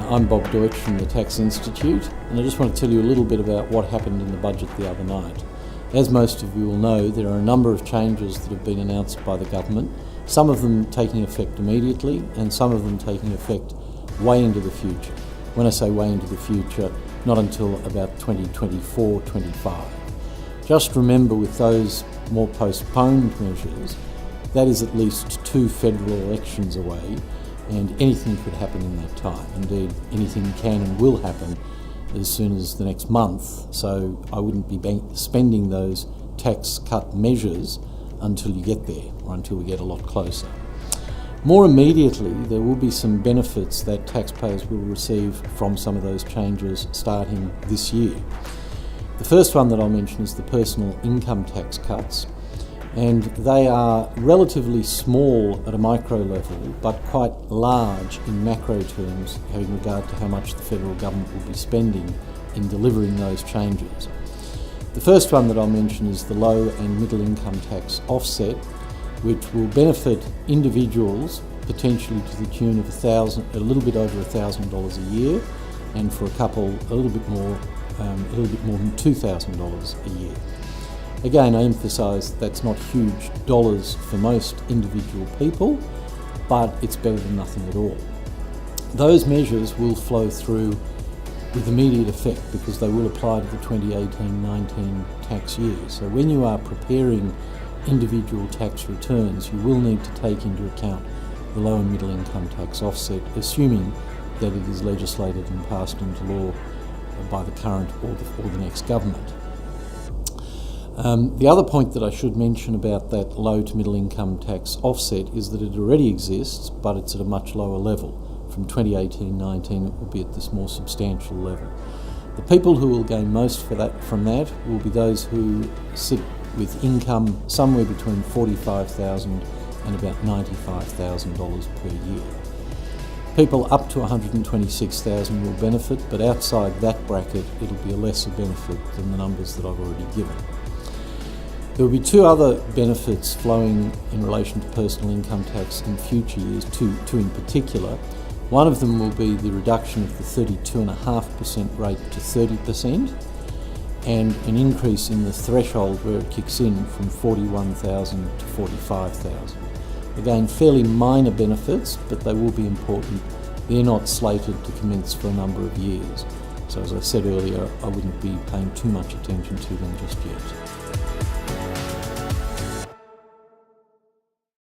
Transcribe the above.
I'm Bob Deutsch from the Tax Institute, and I just want to tell you a little bit about what happened in the budget the other night. As most of you will know, there are a number of changes that have been announced by the government, some of them taking effect immediately and some of them taking effect way into the future. When I say way into the future, not until about 2024-25. Just remember, with those more postponed measures, that is at least 2 federal elections away, and anything could happen in that time. Indeed, anything can and will happen as soon as the next month, so I wouldn't be spending those tax cut measures until you get there, or until we get a lot closer. More immediately, there will be some benefits that taxpayers will receive from some of those changes starting this year. The first one that I'll mention is the personal income tax cuts, and they are relatively small at a micro level, but quite large in macro terms, having regard to how much the federal government will be spending in delivering those changes. The first one that I'll mention is the low and middle income tax offset, which will benefit individuals potentially to the tune of a little bit over $1,000 a year, and for a couple a little bit more than $2,000 a year. Again, I emphasise that's not huge dollars for most individual people, but it's better than nothing at all. Those measures will flow through with immediate effect because they will apply to the 2018-19 tax year. So when you are preparing individual tax returns, you will need to take into account the low and middle income tax offset, assuming that it is legislated and passed into law by the current or the next government. The other point that I should mention about that low to middle income tax offset is that it already exists, but it's at a much lower level. From 2018-19 it will be at this more substantial level. The people who will gain most from that will be those who sit with income somewhere between $45,000 and about $95,000 per year. People up to $126,000 will benefit, but outside that bracket it'll be a lesser benefit than the numbers that I've already given. There will be 2 other benefits flowing in relation to personal income tax in future years, two in particular. One of them will be the reduction of the 32.5% rate to 30%, and an increase in the threshold where it kicks in from $41,000 to $45,000. Again, fairly minor benefits, but they will be important. They're not slated to commence for a number of years. So as I said earlier, I wouldn't be paying too much attention to them just yet.